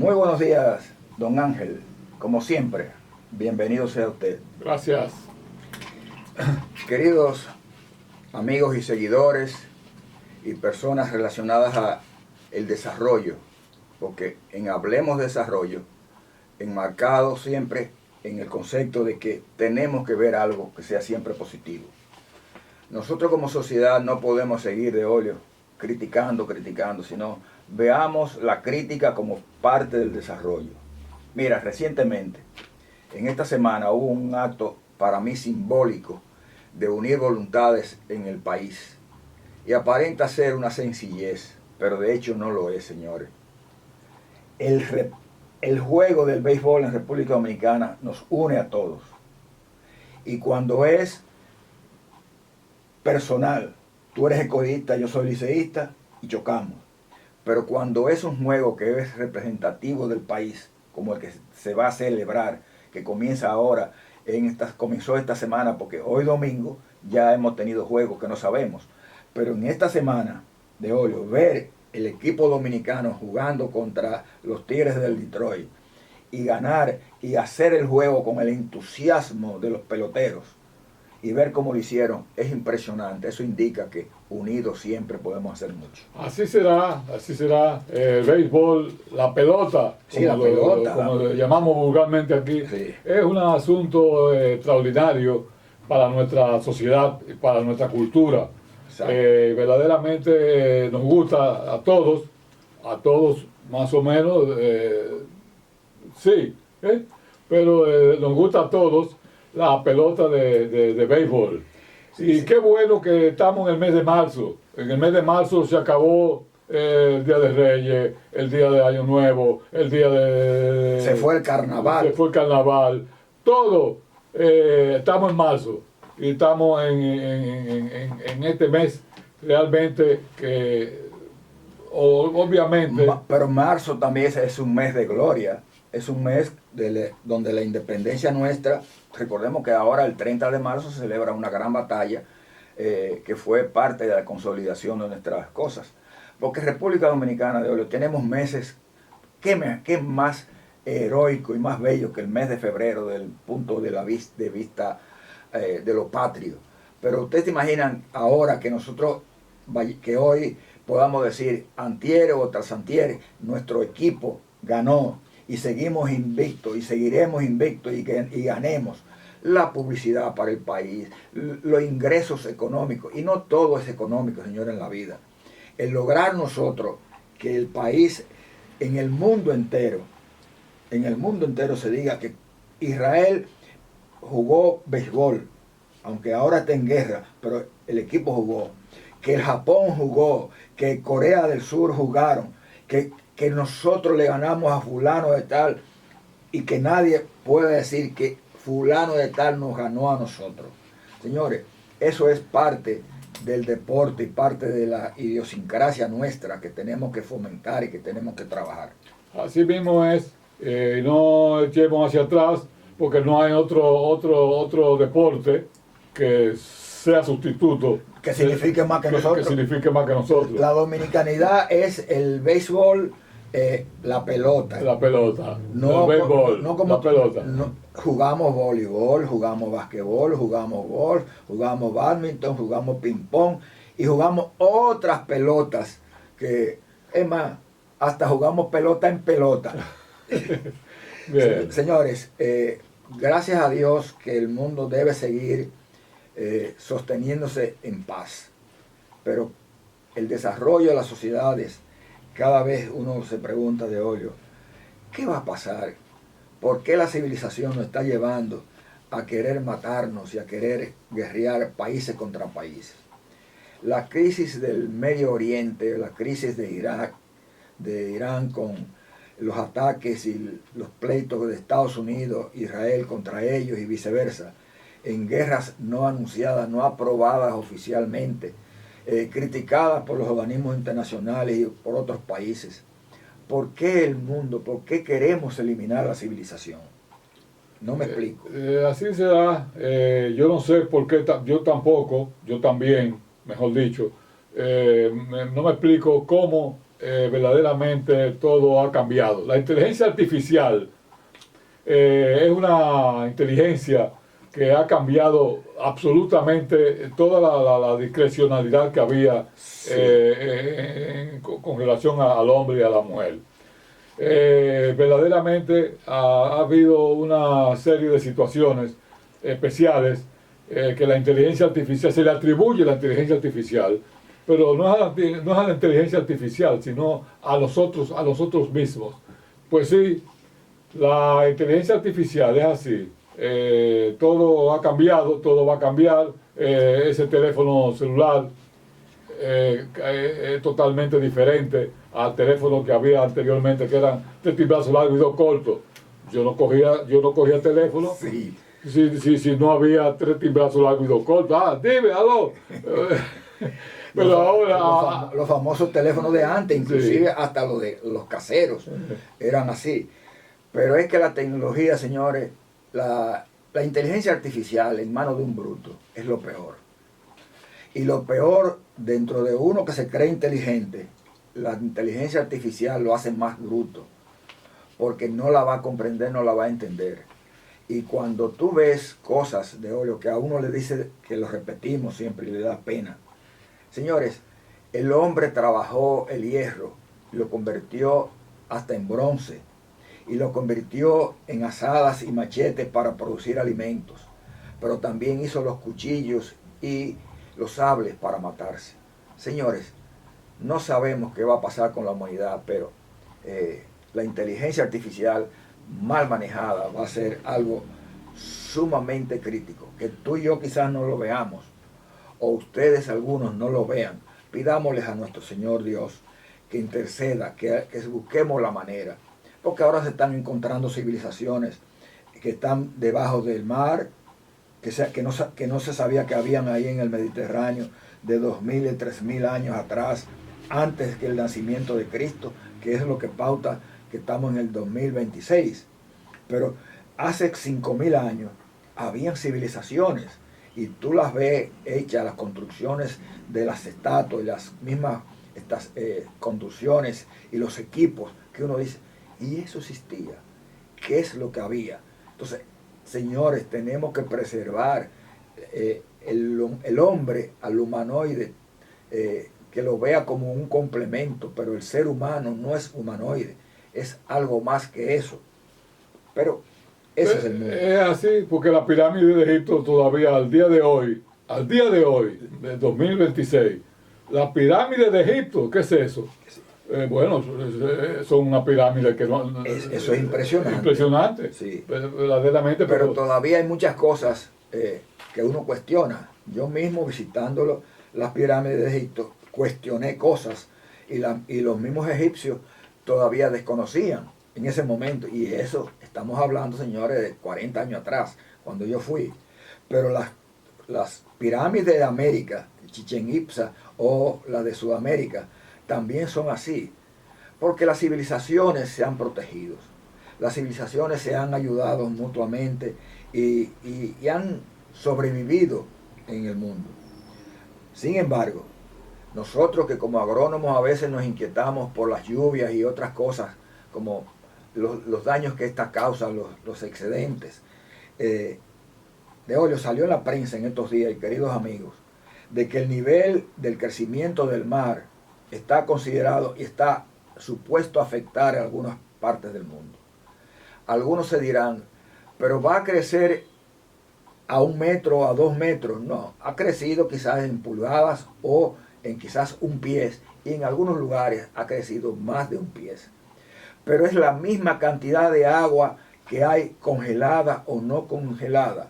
Muy buenos días, don Ángel. Como siempre, bienvenido sea usted. Gracias. Queridos amigos y seguidores y personas relacionadas a el desarrollo, porque en Hablemos de Desarrollo, enmarcado siempre en el concepto de que tenemos que ver algo que sea siempre positivo. Nosotros como sociedad no podemos seguir de óleo criticando, sino veamos la crítica como parte del desarrollo. Mira, recientemente, en esta semana hubo un acto para mí simbólico de unir voluntades en el país. Y aparenta ser una sencillez, pero de hecho no lo es, señores. El juego del béisbol en República Dominicana nos une a todos. Y cuando es personal, tú eres escogidista, yo soy liceísta y chocamos. Pero cuando es un juego que es representativo del país, como el que se va a celebrar, que comienza ahora, comenzó esta semana, porque hoy domingo ya hemos tenido juegos que no sabemos, pero en esta semana de óleo, ver el equipo dominicano jugando contra los Tigres del Detroit y ganar y hacer el juego con el entusiasmo de los peloteros y ver cómo lo hicieron es impresionante. Eso indica que unidos siempre podemos hacer mucho. Así será. El béisbol, la pelota, sí, como lo llamamos vulgarmente aquí, sí, es un asunto extraordinario para nuestra sociedad y para nuestra cultura. Verdaderamente nos gusta a todos más o menos, sí, pero nos gusta a todos la pelota de béisbol. Y qué bueno que estamos en el mes de marzo. En el mes de marzo se acabó el Día de Reyes, el Día de Año Nuevo, el Día de... Se fue el carnaval. Todo. Estamos en marzo. Y estamos en este mes realmente que obviamente... Pero marzo también es un mes de gloria. Es un mes donde la independencia nuestra, recordemos que ahora el 30 de marzo se celebra una gran batalla que fue parte de la consolidación de nuestras cosas. Porque República Dominicana de óleo tenemos meses, ¿qué más heroico y más bello que el mes de febrero del punto de vista de lo patrio? Pero ustedes se imaginan ahora que nosotros, que hoy podamos decir antier o tras antier, nuestro equipo ganó y seguimos invictos y seguiremos invictos y ganemos la publicidad para el país, los ingresos económicos, y no todo es económico, señores, en la vida. El lograr nosotros que el país en el mundo entero se diga que Israel jugó béisbol, aunque ahora está en guerra, pero el equipo jugó, que el Japón jugó, que Corea del Sur jugaron, que nosotros le ganamos a fulano de tal y que nadie puede decir que fulano de tal nos ganó a nosotros. Señores, eso es parte del deporte y parte de la idiosincrasia nuestra que tenemos que fomentar y que tenemos que trabajar. Así mismo es, no echemos hacia atrás porque no hay otro deporte que sea sustituto. Que signifique más que nosotros. Que signifique más que nosotros. La dominicanidad es el béisbol, la pelota. La pelota. No, el béisbol, no como la pelota. No, jugamos voleibol, jugamos basquetbol, jugamos golf, jugamos badminton, jugamos ping-pong y jugamos otras pelotas que, es más, hasta jugamos pelota en pelota. Bien. Señores, gracias a Dios que el mundo debe seguir sosteniéndose en paz. Pero el desarrollo de las sociedades, cada vez uno se pregunta de óleo, ¿qué va a pasar? ¿Por qué la civilización nos está llevando a querer matarnos y a querer guerrear países contra países? La crisis del Medio Oriente, la crisis de Irak, de Irán con los ataques y los pleitos de Estados Unidos, Israel contra ellos y viceversa, en guerras no anunciadas, no aprobadas oficialmente, criticadas por los organismos internacionales y por otros países. ¿Por qué el mundo? ¿Por qué queremos eliminar la civilización? No me explico. Así será. Yo no sé por qué, yo tampoco, yo también, mejor dicho, no me explico cómo verdaderamente todo ha cambiado. La inteligencia artificial es una inteligencia que ha cambiado absolutamente toda la discrecionalidad que había Sí. con relación al hombre y a la mujer. Verdaderamente ha habido una serie de situaciones especiales que la inteligencia artificial, se le atribuye la inteligencia artificial, pero no es a la inteligencia artificial, sino a nosotros mismos. Pues sí, la inteligencia artificial es así. Todo ha cambiado, todo va a cambiar. Ese teléfono celular es totalmente diferente al teléfono que había anteriormente, que eran de timbrazo largo y dos cortos. Yo no cogía teléfono Sí. si no había tres timbrazos largos y dos cortos. Ah, dime, aló. Pero ahora... Los famosos teléfonos de antes, inclusive Sí. hasta los caseros, eran así. Pero es que la tecnología, señores, la inteligencia artificial en manos de un bruto es lo peor. Y lo peor, dentro de uno que se cree inteligente, la inteligencia artificial lo hace más bruto, porque no la va a comprender, no la va a entender. Y cuando tú ves cosas de óleo que a uno le dice, que lo repetimos siempre y le da pena. Señores, el hombre trabajó el hierro, lo convirtió hasta en bronce, y lo convirtió en azadas y machetes para producir alimentos, pero también hizo los cuchillos y los sables para matarse. Señores, no sabemos qué va a pasar con la humanidad, pero la inteligencia artificial mal manejada va a ser algo sumamente crítico, que tú y yo quizás no lo veamos, o ustedes algunos no lo vean. Pidámosles a nuestro Señor Dios que interceda, que busquemos la manera, porque ahora se están encontrando civilizaciones que están debajo del mar, que no se sabía que habían ahí en el Mediterráneo de 2000 y 3000 años atrás, antes que el nacimiento de Cristo, que es lo que pauta que estamos en el 2026. Pero hace 5000 años habían civilizaciones y tú las ves hechas, las construcciones de las estatuas y las mismas construcciones y los equipos que uno dice, y eso existía, ¿qué es lo que había? Entonces, señores, tenemos que preservar el hombre al humanoide, que lo vea como un complemento, pero el ser humano no es humanoide, es algo más que eso. Pero ese es el mundo. Es así, porque la pirámide de Egipto todavía al día de hoy, de 2026, la pirámide de Egipto, ¿qué es eso? Bueno, son una pirámide que no... Eso es impresionante. Impresionante, Sí. verdaderamente. Pero todavía hay muchas cosas que uno cuestiona. Yo mismo visitando las pirámides de Egipto, cuestioné cosas y los mismos egipcios todavía desconocían en ese momento. Y eso, estamos hablando, señores, de 40 años atrás, cuando yo fui. Pero las pirámides de América, Chichén Itzá, o la de Sudamérica, también son así. Porque las civilizaciones se han protegido. Las civilizaciones se han ayudado mutuamente y han sobrevivido en el mundo. Sin embargo, nosotros que como agrónomos a veces nos inquietamos por las lluvias y otras cosas, como los daños que esta causa, los excedentes, de óleo salió en la prensa en estos días, y queridos amigos, de que el nivel del crecimiento del mar está considerado y está supuesto a afectar a algunas partes del mundo. Algunos se dirán, pero va a crecer a 1 metro, a 2 metros. No, ha crecido quizás en pulgadas o en quizás 1 pie, y en algunos lugares ha crecido más de 1 pie. Pero es la misma cantidad de agua que hay congelada o no congelada.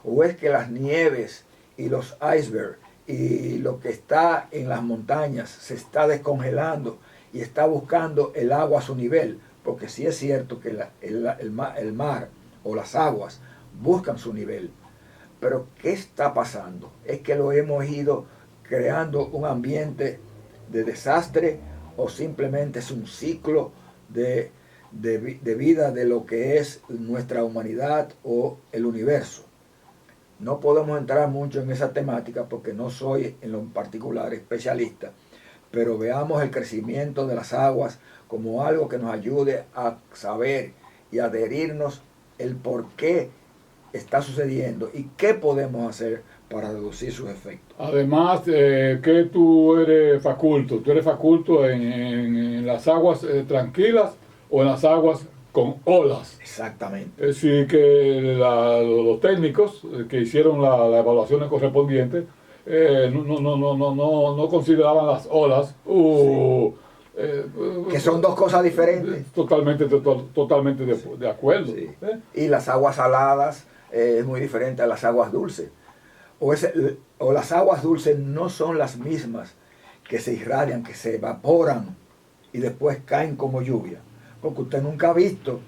O es que las nieves y los icebergs y lo que está en las montañas se está descongelando y está buscando el agua a su nivel, porque sí es cierto que el mar o las aguas buscan su nivel. Pero ¿qué está pasando? Es que lo hemos ido creando un ambiente de desastre, o simplemente es un ciclo de vida de lo que es nuestra humanidad o el universo. No podemos entrar mucho en esa temática porque no soy en lo particular especialista, pero veamos el crecimiento de las aguas como algo que nos ayude a saber y adherirnos el por qué está sucediendo y qué podemos hacer para reducir sus efectos. Además, que tú eres faculto en las aguas tranquilas o en las aguas con olas. Exactamente. Es decir, que los técnicos que hicieron las evaluaciones correspondientes no consideraban las olas. Que son dos cosas diferentes. Totalmente de acuerdo. Sí. Y las aguas saladas es muy diferente a las aguas dulces. O las aguas dulces no son las mismas que se irradian, que se evaporan y después caen como lluvia. Porque usted nunca ha visto,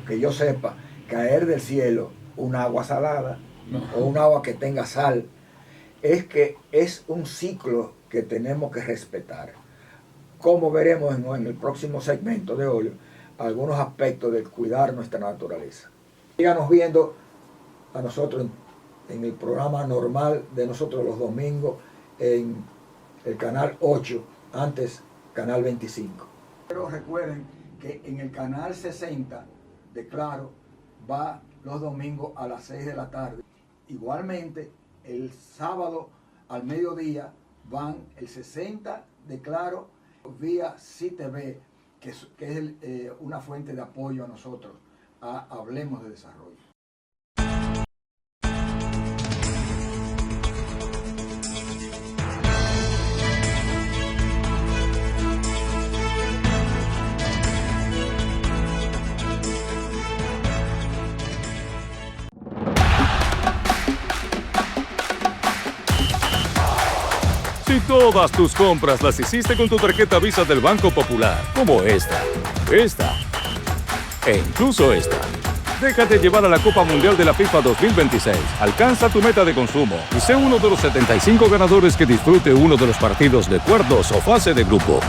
que yo sepa, caer del cielo una agua salada o un agua que tenga sal. Es que es un ciclo que tenemos que respetar. Como veremos en el próximo segmento de hoy, algunos aspectos de cuidar nuestra naturaleza. Síganos viendo a nosotros en el programa normal de nosotros los domingos en el canal 8, antes canal 25. Pero recuerden que en el canal 60 de Claro va los domingos a las 6 de la tarde. Igualmente, el sábado al mediodía van el 60 de Claro vía CTV, que es una fuente de apoyo a nosotros, a Hablemos de Desarrollo. Si todas tus compras las hiciste con tu tarjeta Visa del Banco Popular, como esta, e incluso esta, déjate llevar a la Copa Mundial de la FIFA 2026. Alcanza tu meta de consumo y sé uno de los 75 ganadores que disfrute uno de los partidos de cuartos o fase de grupo.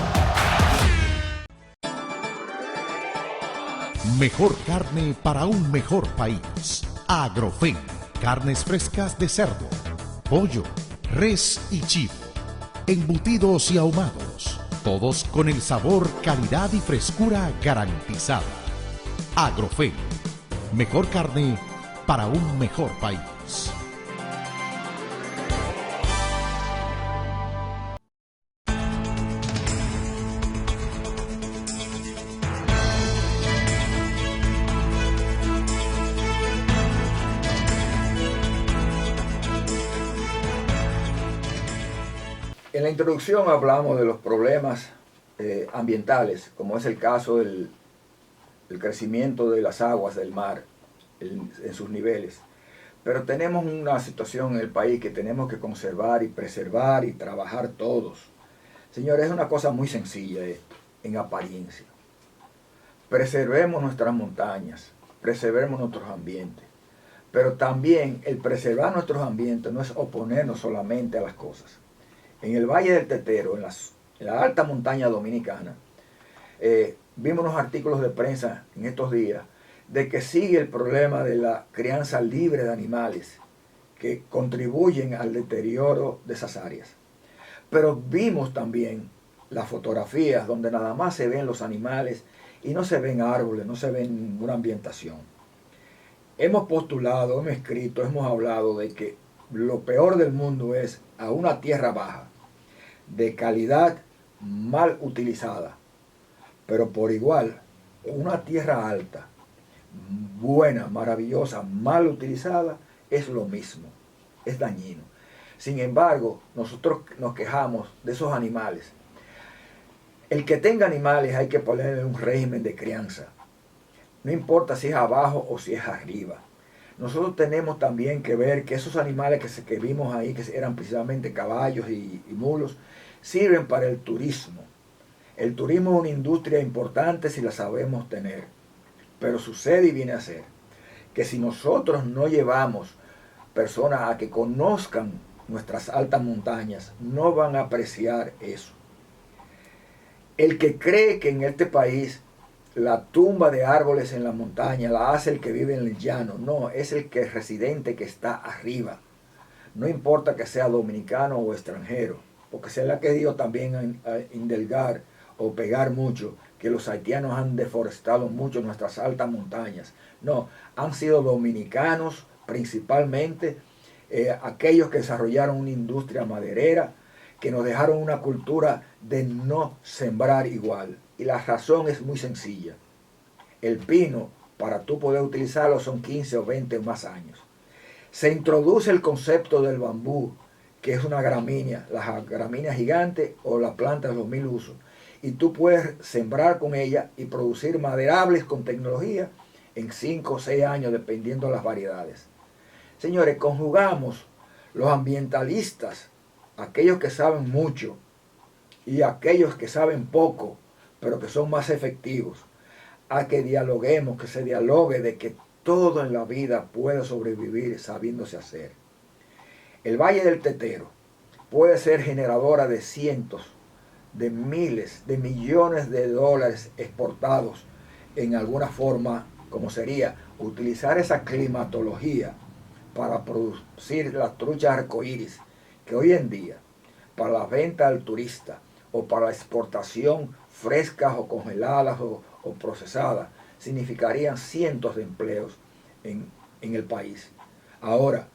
Mejor carne para un mejor país. Agrofén. Carnes frescas de cerdo, pollo, res y chivo. Embutidos y ahumados. Todos con el sabor, calidad y frescura garantizada. Agrofén. Mejor carne para un mejor país. En la introducción hablamos de los problemas ambientales, como es el caso del crecimiento de las aguas del mar en sus niveles. Pero tenemos una situación en el país que tenemos que conservar y preservar y trabajar todos. Señores, es una cosa muy sencilla esto, en apariencia. Preservemos nuestras montañas, preservemos nuestros ambientes. Pero también el preservar nuestros ambientes no es oponernos solamente a las cosas. En el Valle del Tetero, en la alta montaña dominicana, vimos unos artículos de prensa en estos días de que sigue el problema de la crianza libre de animales que contribuyen al deterioro de esas áreas. Pero vimos también las fotografías donde nada más se ven los animales y no se ven árboles, no se ven ninguna ambientación. Hemos postulado, hemos escrito, hemos hablado de que lo peor del mundo es a una tierra baja, de calidad mal utilizada, pero por igual, una tierra alta, buena, maravillosa, mal utilizada, es lo mismo, es dañino. Sin embargo, nosotros nos quejamos de esos animales. El que tenga animales hay que ponerle un régimen de crianza. No importa si es abajo o si es arriba. Nosotros tenemos también que ver que esos animales que vimos ahí, que eran precisamente caballos y mulos, sirven para el turismo. El turismo es una industria importante si la sabemos tener. Pero sucede y viene a ser que si nosotros no llevamos personas a que conozcan nuestras altas montañas, no van a apreciar eso. El que cree que en este país la tumba de árboles en la montaña la hace el que vive en el llano, no, es el residente que está arriba. No importa que sea dominicano o extranjero. porque se le ha querido también indulgar o pegar mucho, que los haitianos han deforestado mucho nuestras altas montañas. No, han sido dominicanos principalmente, aquellos que desarrollaron una industria maderera, que nos dejaron una cultura de no sembrar igual. Y la razón es muy sencilla. El pino, para tú poder utilizarlo, son 15 o 20 más años. Se introduce el concepto del bambú, que es una gramínea, la gramínea gigante o la planta de los 1000 usos. Y tú puedes sembrar con ella y producir maderables con tecnología en 5 o 6 años, dependiendo de las variedades. Señores, conjugamos los ambientalistas, aquellos que saben mucho y aquellos que saben poco, pero que son más efectivos, a que dialoguemos, que se dialogue de que todo en la vida puede sobrevivir sabiéndose hacer. El Valle del Tetero puede ser generadora de cientos, de miles, de millones de dólares exportados en alguna forma, como sería utilizar esa climatología para producir las truchas arcoíris, que hoy en día, para la venta al turista o para la exportación frescas o congeladas o procesadas, significarían cientos de empleos en el país. Ahora,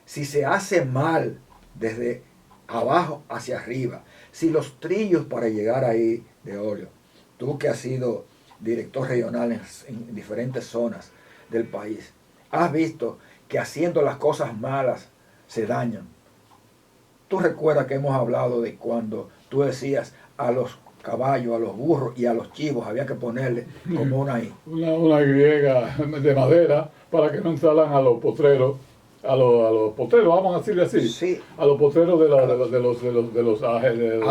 si se hace mal desde abajo hacia arriba, si los trillos para llegar ahí de óleo, tú que has sido director regional en diferentes zonas del país, has visto que haciendo las cosas malas se dañan. Tú recuerdas que hemos hablado de cuando tú decías a los caballos, a los burros y a los chivos había que ponerle como una griega de madera para que no entraran a los potreros, a los potreros, vamos a decirle así, sí, a los potreros a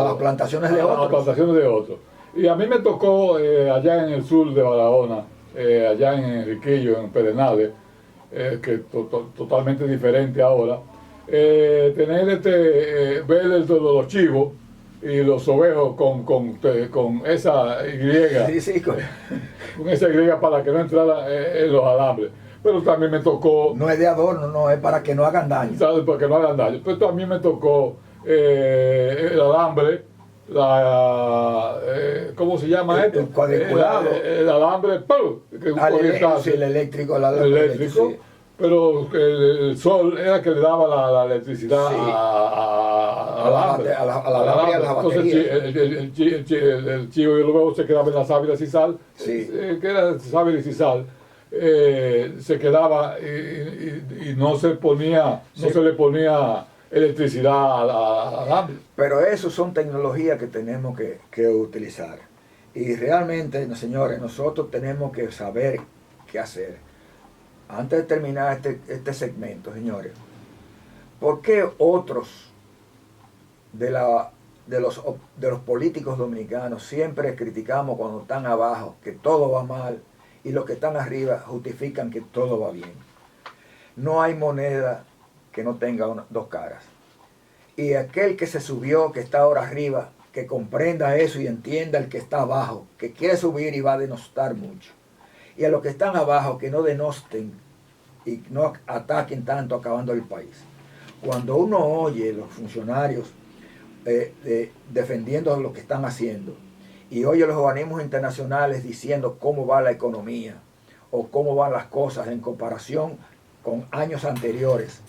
las plantaciones de otros. A las plantaciones de otros. Y a mí me tocó allá en el sur de Barahona, allá en Enriquillo, en Pedernales, que es totalmente diferente ahora, tener ver los chivos y los ovejos con esa Y, sí, con esa Y para que no entraran en los alambres. Pero también me tocó... No es de adorno, no, es para que no hagan daño. ¿Sabes? Para que no hagan daño. Pero también me tocó el alambre, ¿cómo se llama esto? El cuadriculado. El alambre, sí, el eléctrico. El eléctrico. Sí. Pero el sol era que le daba la electricidad, sí, a la batería. Entonces el chivo y luego se quedaba en la sábila y sal, sí, que era sábila y sal, se quedaba y no se ponía, sí, no se le ponía electricidad al alambre. Pero eso son tecnologías que tenemos que utilizar. Y realmente, señores, nosotros tenemos que saber qué hacer. Antes de terminar este segmento, señores, ¿por qué otros de los políticos dominicanos siempre criticamos cuando están abajo que todo va mal y los que están arriba justifican que todo va bien? No hay moneda que no tenga dos caras. Y aquel que se subió, que está ahora arriba, que comprenda eso y entienda el que está abajo, que quiere subir y va a denostar mucho. Y a los que están abajo, que no denosten y no ataquen tanto acabando el país. Cuando uno oye los funcionarios defendiendo lo que están haciendo y oye los organismos internacionales diciendo cómo va la economía o cómo van las cosas en comparación con años anteriores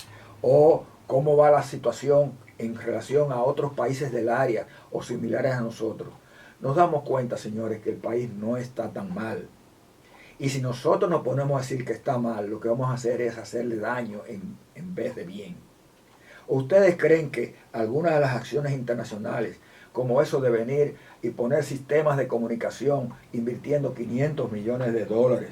o cómo va la situación en relación a otros países del área o similares a nosotros, nos damos cuenta, señores, que el país no está tan mal. Y si nosotros nos ponemos a decir que está mal, lo que vamos a hacer es hacerle daño en vez de bien. ¿Ustedes creen que algunas de las acciones internacionales, como eso de venir y poner sistemas de comunicación, invirtiendo 500 millones de dólares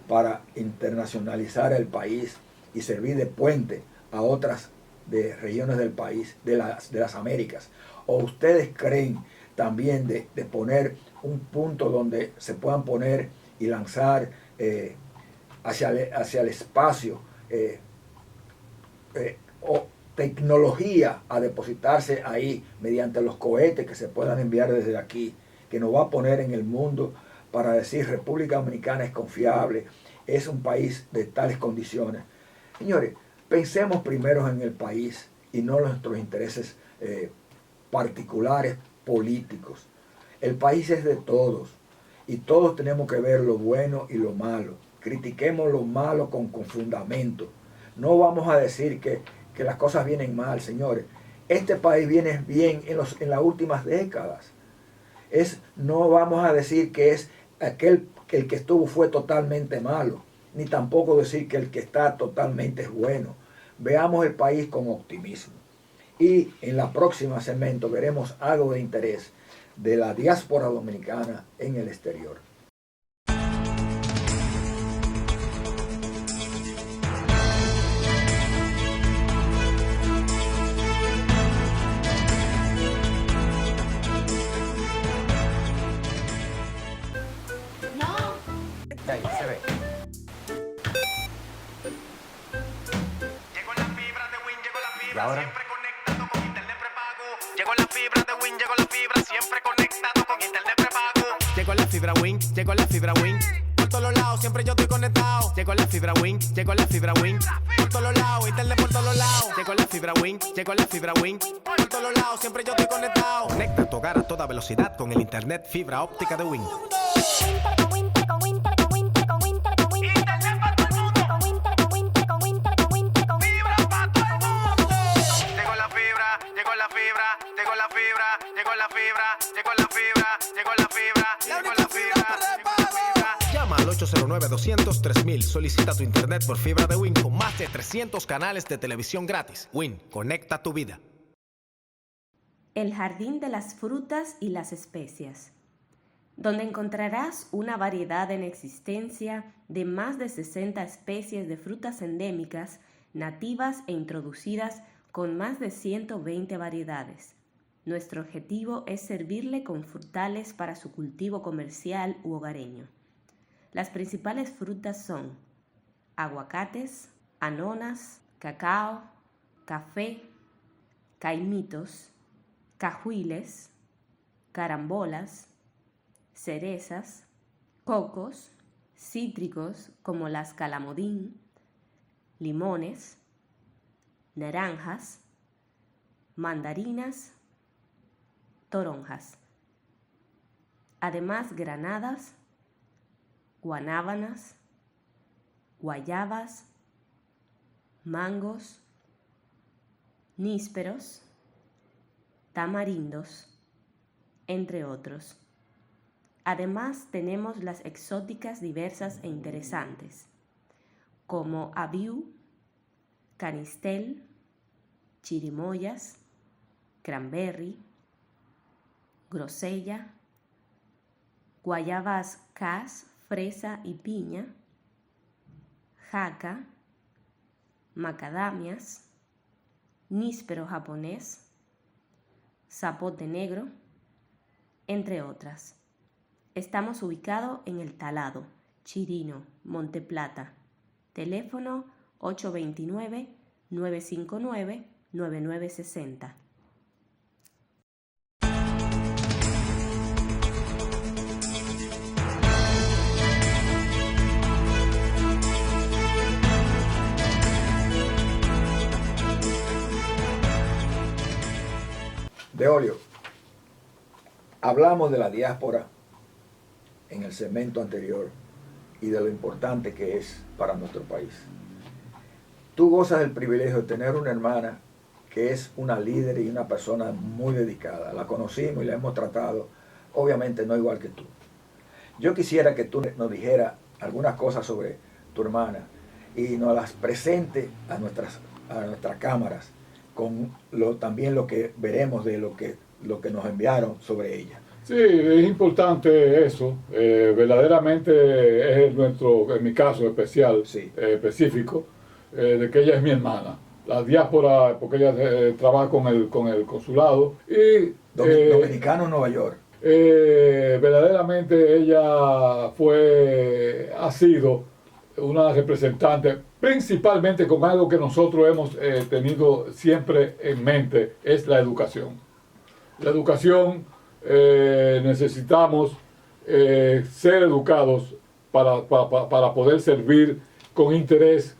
para internacionalizar el país y servir de puente a otras de regiones del país, de las Américas? ¿O ustedes creen también de poner un punto donde se puedan poner y lanzar hacia el espacio o tecnología a depositarse ahí mediante los cohetes que se puedan enviar desde aquí, que nos va a poner en el mundo para decir República Dominicana es confiable, es un país de tales condiciones? Señores, pensemos primero en el país y no en nuestros intereses particulares políticos. El país es de todos y todos tenemos que ver lo bueno y lo malo. Critiquemos lo malo con fundamento. No vamos a decir que las cosas vienen mal, señores. Este país viene bien en las últimas décadas. No vamos a decir que es el que estuvo fue totalmente malo, ni tampoco decir que el que está totalmente es bueno. Veamos el país con optimismo. Y en la próxima segmento veremos algo de interés de la diáspora dominicana en el exterior. Ahí se ve. Llegó la fibra de Win, llegó la ¿Y fibra, ahora? siempre conectado con internet prepago. Llegó la fibra de Win, llegó la fibra, siempre conectado con internet prepago. Llegó la fibra Win, llegó la fibra Win. Por todos lados, siempre yo estoy conectado. Llegó la fibra Win, llegó la fibra Win. Por todos lados, internet por todos lados. Llegó la fibra Win, llegó la fibra Win. Por todos lados, siempre yo estoy conectado. Conecta tu hogar a toda velocidad con el internet fibra óptica de Win. Llama al 809-200-3000. Solicita tu internet por fibra de Win con más de 300 canales de televisión gratis. Win, conecta tu vida. El jardín de las frutas y las especias, donde encontrarás una variedad en existencia de más de 60 especies de frutas endémicas, nativas e introducidas con más de 120 variedades. Nuestro objetivo es servirle con frutales para su cultivo comercial u hogareño. Las principales frutas son aguacates, anonas, cacao, café, caimitos, cajuiles, carambolas, cerezas, cocos, cítricos como las calamodín, limones, naranjas, mandarinas, toronjas. Además, granadas, guanábanas, guayabas, mangos, nísperos, tamarindos, entre otros. Además, tenemos las exóticas diversas e interesantes, como abiú, canistel, chirimoyas, cranberry, grosella, guayabas cas, fresa y piña, jaca, macadamias, níspero japonés, zapote negro, entre otras. Estamos ubicados en El Talado, Chirino, Monteplata. Teléfono 829-959-9960. Deolio, hablamos de la diáspora en el segmento anterior y de lo importante que es para nuestro país. Tú gozas del privilegio de tener una hermana que es una líder y una persona muy dedicada. La conocimos y la hemos tratado, obviamente no igual que tú. Yo quisiera que tú nos dijeras algunas cosas sobre tu hermana y nos las presente a nuestras cámaras con también lo que veremos de lo que nos enviaron sobre ella. Sí, es importante eso. Verdaderamente es en mi caso especial, Sí. Específico, de que ella es mi hermana. La diáspora, porque ella trabaja con el consulado y Dominicano en Nueva York. verdaderamente ella ha sido una representante, principalmente con algo que nosotros hemos tenido siempre en mente, es la educación. La educación, necesitamos ser educados para poder servir con interés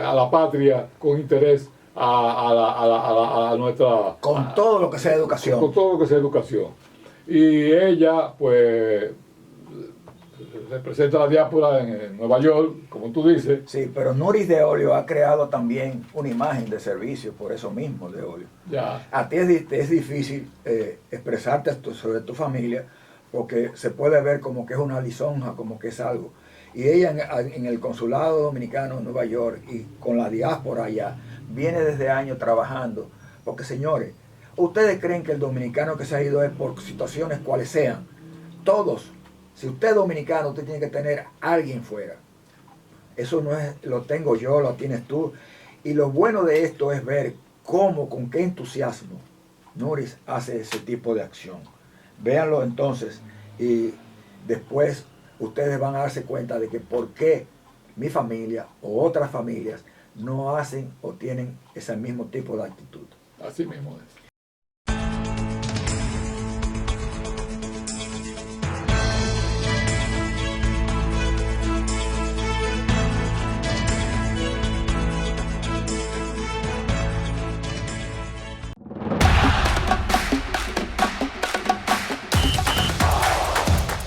a la patria, con interés a nuestra... Con todo lo que sea educación. Con todo lo que sea educación. Y ella, pues, representa a la diáspora en Nueva York, como tú dices. Sí, pero Nuris de Olio ha creado también una imagen de servicio, por eso mismo de Olio. Ya. A ti es difícil expresarte sobre tu familia, porque se puede ver como que es una lisonja, como que es algo. Y ella en el consulado dominicano en Nueva York y con la diáspora allá, viene desde años trabajando. Porque señores, ustedes creen que el dominicano que se ha ido es por situaciones cuales sean. Todos, si usted es dominicano, usted tiene que tener a alguien fuera. Eso no es, lo tengo yo, lo tienes tú. Y lo bueno de esto es ver cómo, con qué entusiasmo Nuris hace ese tipo de acción. Véanlo entonces y después ustedes van a darse cuenta de que por qué mi familia o otras familias no hacen o tienen ese mismo tipo de actitud. Así mismo es.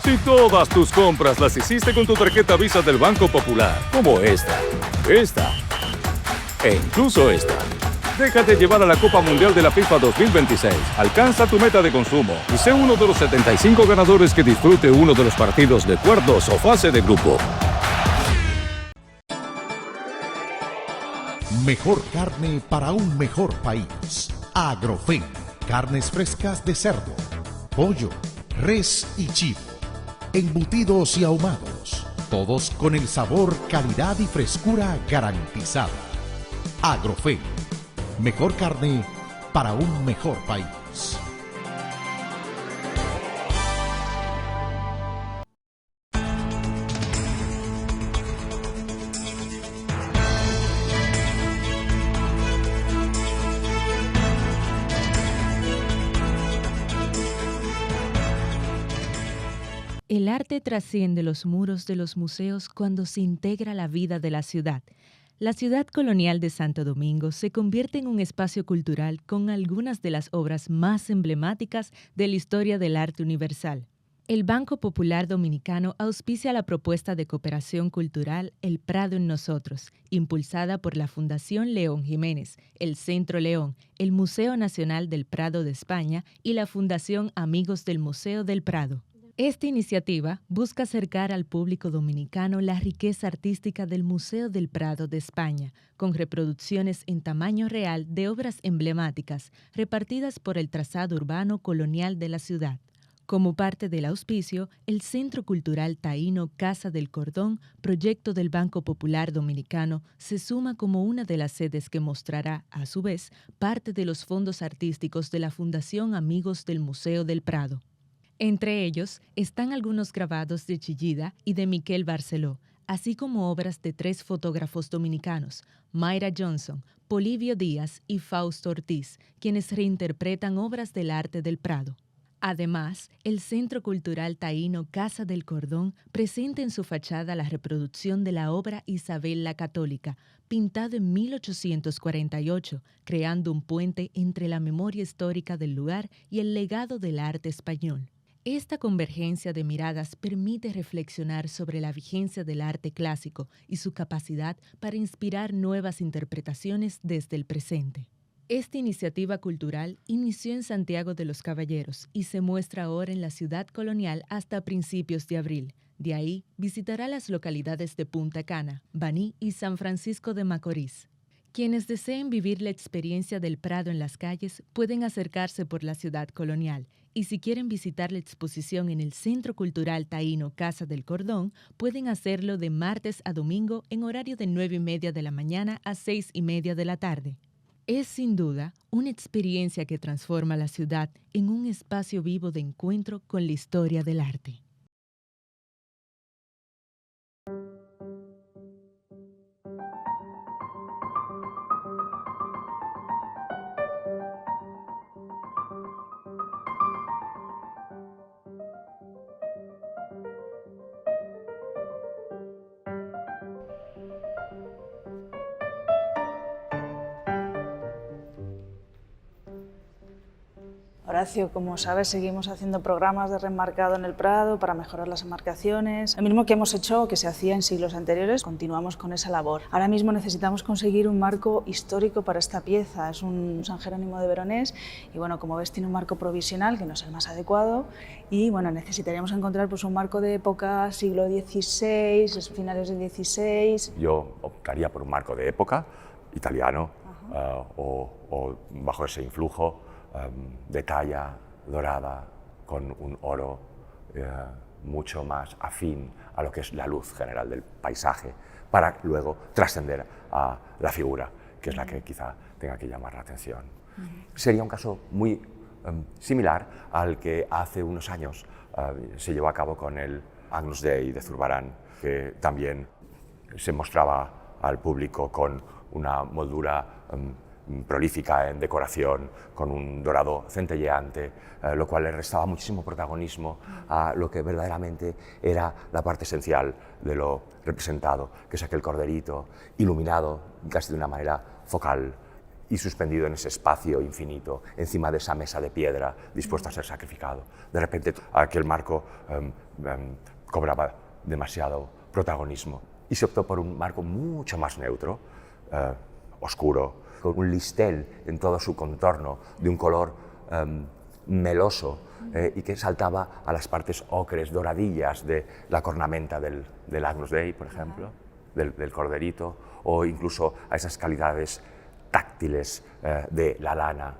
Si todas tus compras las hiciste con tu tarjeta Visa del Banco Popular, como esta e incluso esta, déjate llevar a la Copa Mundial de la FIFA 2026. Alcanza tu meta de consumo y sé uno de los 75 ganadores que disfrute uno de los partidos de cuartos o fase de grupo. Mejor carne para un mejor país. Agrofen. Carnes frescas de cerdo, pollo, res y chivo. Embutidos y ahumados. Todos con el sabor, calidad y frescura garantizada. Agrofen. Mejor carne para un mejor país. El arte trasciende los muros de los museos cuando se integra a la vida de la ciudad. La ciudad colonial de Santo Domingo se convierte en un espacio cultural con algunas de las obras más emblemáticas de la historia del arte universal. El Banco Popular Dominicano auspicia la propuesta de cooperación cultural El Prado en Nosotros, impulsada por la Fundación León Jiménez, el Centro León, el Museo Nacional del Prado de España y la Fundación Amigos del Museo del Prado. Esta iniciativa busca acercar al público dominicano la riqueza artística del Museo del Prado de España, con reproducciones en tamaño real de obras emblemáticas repartidas por el trazado urbano colonial de la ciudad. Como parte del auspicio, el Centro Cultural Taíno Casa del Cordón, proyecto del Banco Popular Dominicano, se suma como una de las sedes que mostrará, a su vez, parte de los fondos artísticos de la Fundación Amigos del Museo del Prado. Entre ellos están algunos grabados de Chillida y de Miquel Barceló, así como obras de 3 fotógrafos dominicanos, Mayra Johnson, Polibio Díaz y Fausto Ortiz, quienes reinterpretan obras del arte del Prado. Además, el Centro Cultural Taíno Casa del Cordón presenta en su fachada la reproducción de la obra Isabel la Católica, pintado en 1848, creando un puente entre la memoria histórica del lugar y el legado del arte español. Esta convergencia de miradas permite reflexionar sobre la vigencia del arte clásico y su capacidad para inspirar nuevas interpretaciones desde el presente. Esta iniciativa cultural inició en Santiago de los Caballeros y se muestra ahora en la ciudad colonial hasta principios de abril. De ahí visitará las localidades de Punta Cana, Baní y San Francisco de Macorís. Quienes deseen vivir la experiencia del Prado en las calles pueden acercarse por la ciudad colonial y si quieren visitar la exposición en el Centro Cultural Taíno Casa del Cordón, pueden hacerlo de martes a domingo en horario de 9:30 de la mañana a 6:30 de la tarde. Es sin duda una experiencia que transforma la ciudad en un espacio vivo de encuentro con la historia del arte. Horacio, como sabes, seguimos haciendo programas de remarcado en el Prado para mejorar las enmarcaciones. Lo mismo que hemos hecho, que se hacía en siglos anteriores, continuamos con esa labor. Ahora mismo necesitamos conseguir un marco histórico para esta pieza. Es un San Jerónimo de Veronés y, bueno, como ves, tiene un marco provisional que no es el más adecuado y, bueno, necesitaríamos encontrar pues, un marco de época siglo XVI, finales del XVI. Yo optaría por un marco de época italiano o bajo ese influjo de talla dorada con un oro mucho más afín a lo que es la luz general del paisaje, para luego trascender a la figura, que es la que quizá tenga que llamar la atención. Sería un caso muy similar al que hace unos años se llevó a cabo con el Agnus Dei de Zurbarán, que también se mostraba al público con una moldura prolífica en decoración, con un dorado centelleante, lo cual le restaba muchísimo protagonismo a lo que verdaderamente era la parte esencial de lo representado, que es aquel corderito iluminado casi de una manera focal y suspendido en ese espacio infinito, encima de esa mesa de piedra, dispuesto a ser sacrificado. De repente aquel marco cobraba demasiado protagonismo y se optó por un marco mucho más neutro, oscuro, con un listel en todo su contorno, de un color meloso y que saltaba a las partes ocres, doradillas de la cornamenta del Agnus Dei, por ejemplo, del corderito, o incluso a esas calidades táctiles de la lana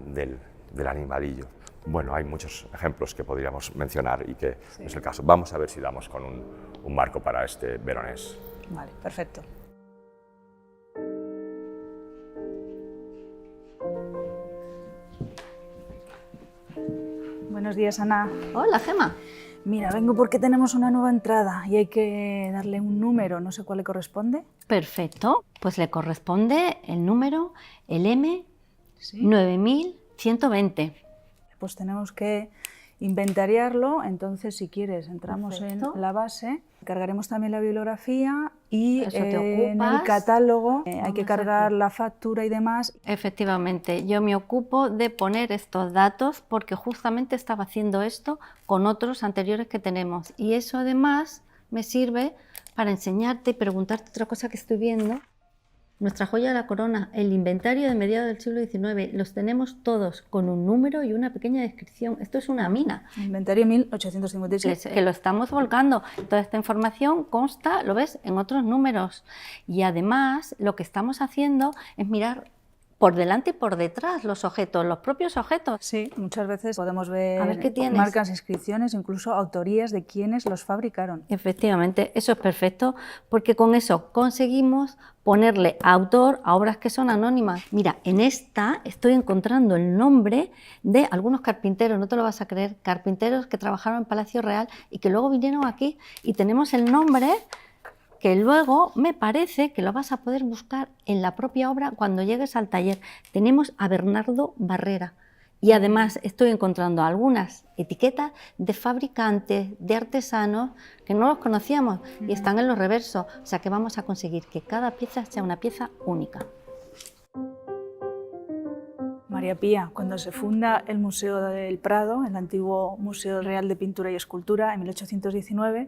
del animalillo. Bueno, hay muchos ejemplos que podríamos mencionar y que es el caso. Vamos a ver si damos con un marco para este veronés. Vale, perfecto. Buenos días, Ana. Hola, Gemma. Mira, vengo porque tenemos una nueva entrada y hay que darle un número, no sé cuál le corresponde. Perfecto, pues le corresponde el número, el M, ¿Sí? 9120. Pues tenemos que inventariarlo, entonces si quieres entramos Perfecto. en la base, cargaremos también la bibliografía y Eso te en el ocupas. catálogo hay que Vamos cargar aquí. la factura y demás. Efectivamente, yo me ocupo de poner estos datos porque justamente estaba haciendo esto con otros anteriores que tenemos y eso además me sirve para enseñarte y preguntarte otra cosa que estoy viendo. Nuestra joya de la corona, el inventario de mediados del siglo XIX, los tenemos todos con un número y una pequeña descripción. Esto es una mina. Inventario 1857. Que lo estamos volcando. Toda esta información consta, lo ves, en otros números. Y además, lo que estamos haciendo es mirar por delante y por detrás los objetos, los propios objetos. Sí, muchas veces podemos A ver, ver ¿qué tienes? marcas, inscripciones, incluso autorías de quienes los fabricaron. Efectivamente, eso es perfecto, porque con eso conseguimos ponerle autor a obras que son anónimas. Mira, en esta estoy encontrando el nombre de algunos carpinteros, no te lo vas a creer, carpinteros que trabajaron en Palacio Real y que luego vinieron aquí y tenemos el nombre que luego me parece que lo vas a poder buscar en la propia obra cuando llegues al taller. Tenemos a Bernardo Barrera y además estoy encontrando algunas etiquetas de fabricantes, de artesanos que no los conocíamos y están en los reversos, o sea que vamos a conseguir que cada pieza sea una pieza única. María Pía, cuando se funda el Museo del Prado, el antiguo Museo Real de Pintura y Escultura, en 1819,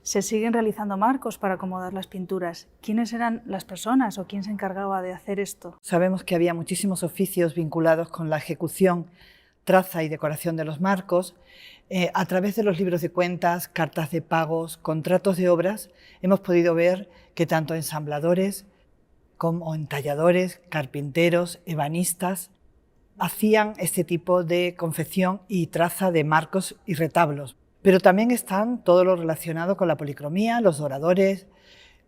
se siguen realizando marcos para acomodar las pinturas. ¿Quiénes eran las personas o quién se encargaba de hacer esto? Sabemos que había muchísimos oficios vinculados con la ejecución, traza y decoración de los marcos. A través de los libros de cuentas, cartas de pagos, contratos de obras, hemos podido ver que tanto ensambladores como entalladores, carpinteros, ebanistas, hacían este tipo de confección y traza de marcos y retablos. Pero también están todo lo relacionado con la policromía, los doradores,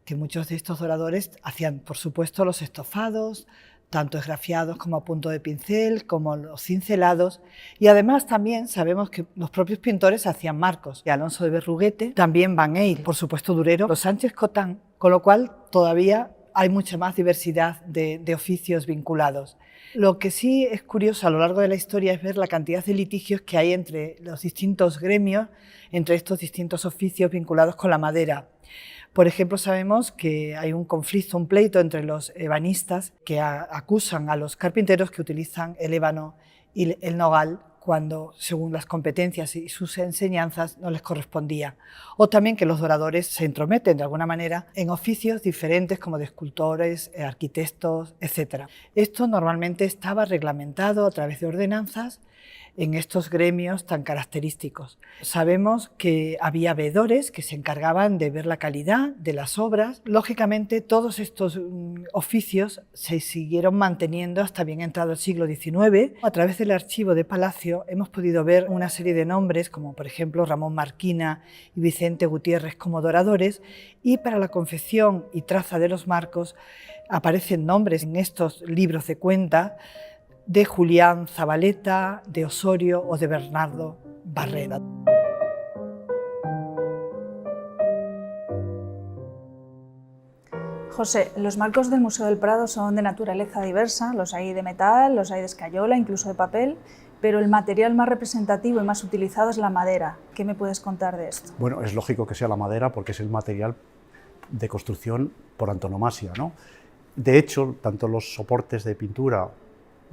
que muchos de estos doradores hacían, por supuesto, los estofados, tanto esgrafiados como a punto de pincel, como los cincelados. Y además también sabemos que los propios pintores hacían marcos. Y Alonso de Berruguete, también Van Eyck, por supuesto Durero, los Sánchez Cotán, con lo cual todavía hay mucha más diversidad de oficios vinculados. Lo que sí es curioso a lo largo de la historia es ver la cantidad de litigios que hay entre los distintos gremios, entre estos distintos oficios vinculados con la madera. Por ejemplo, sabemos que hay un conflicto, un pleito entre los ebanistas que acusan a los carpinteros que utilizan el ébano y el nogal cuando, según las competencias y sus enseñanzas, no les correspondía. O también que los doradores se entrometen de alguna manera en oficios diferentes como de escultores, arquitectos, etc. Esto normalmente estaba reglamentado a través de ordenanzas en estos gremios tan característicos. Sabemos que había veedores que se encargaban de ver la calidad de las obras. Lógicamente, todos estos oficios se siguieron manteniendo hasta bien entrado el siglo XIX. A través del archivo de Palacio hemos podido ver una serie de nombres, como por ejemplo Ramón Marquina y Vicente Gutiérrez como doradores, y para la confección y traza de los marcos aparecen nombres en estos libros de cuenta de Julián Zabaleta, de Osorio o de Bernardo Barrera. José, los marcos del Museo del Prado son de naturaleza diversa, los hay de metal, los hay de escayola, incluso de papel, pero el material más representativo y más utilizado es la madera. ¿Qué me puedes contar de esto? Bueno, es lógico que sea la madera porque es el material de construcción por antonomasia, ¿no? De hecho, tanto los soportes de pintura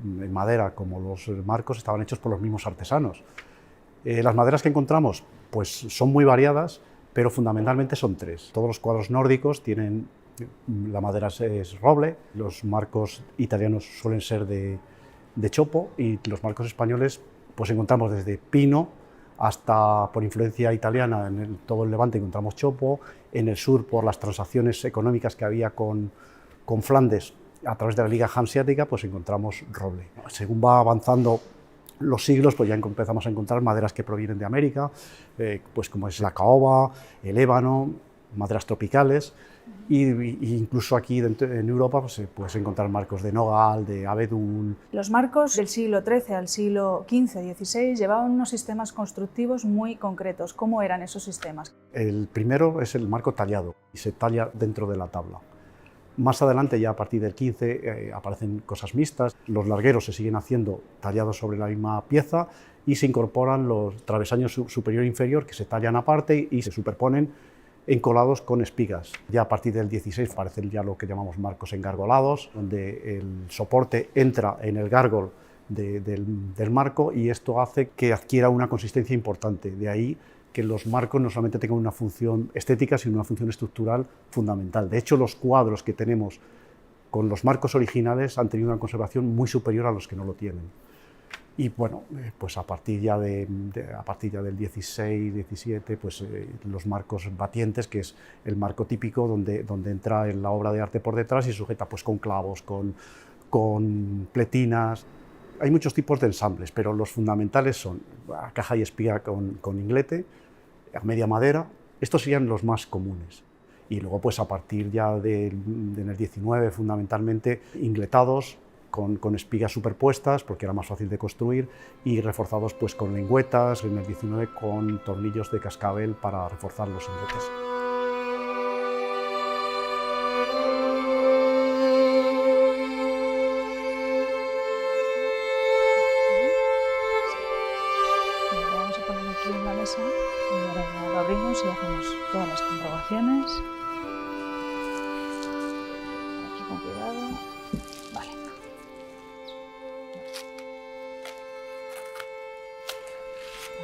en madera como los marcos estaban hechos por los mismos artesanos. Las maderas que encontramos pues son muy variadas, pero fundamentalmente son tres. Todos los cuadros nórdicos tienen, la madera es roble, los marcos italianos suelen ser de chopo y los marcos españoles pues encontramos desde pino hasta, por influencia italiana, en todo el Levante encontramos chopo, en el sur por las transacciones económicas que había con Flandes, a través de la Liga Hanseática, pues encontramos roble. Según va avanzando los siglos, pues ya empezamos a encontrar maderas que provienen de América, pues como es la caoba, el ébano, maderas tropicales, y incluso aquí en Europa pues, se puede encontrar marcos de nogal, de abedul. Los marcos del siglo XIII al siglo XV-XVI llevaban unos sistemas constructivos muy concretos. ¿Cómo eran esos sistemas? El primero es el marco tallado, y se talla dentro de la tabla. Más adelante, ya a partir del 15, aparecen cosas mixtas. Los largueros se siguen haciendo tallados sobre la misma pieza y se incorporan los travesaños superior e inferior que se tallan aparte y se superponen encolados con espigas. Ya a partir del 16 aparecen ya lo que llamamos marcos engargolados, donde el soporte entra en el gárgol del marco y esto hace que adquiera una consistencia importante. De ahí que los marcos no solamente tengan una función estética, sino una función estructural fundamental. De hecho, los cuadros que tenemos con los marcos originales han tenido una conservación muy superior a los que no lo tienen. Y bueno, pues a partir ya del 16, 17, pues los marcos batientes, que es el marco típico donde entra en la obra de arte por detrás y sujeta pues con clavos, con pletinas. Hay muchos tipos de ensambles, pero los fundamentales son caja y espiga con inglete, a media madera. Estos serían los más comunes. Y luego, pues a partir ya en el 19, fundamentalmente, ingletados con espigas superpuestas, porque era más fácil de construir, y reforzados pues con lengüetas, en el 19 con tornillos de cascabel para reforzar los ingletes. Y hacemos todas las comprobaciones. Aquí con cuidado. Vale.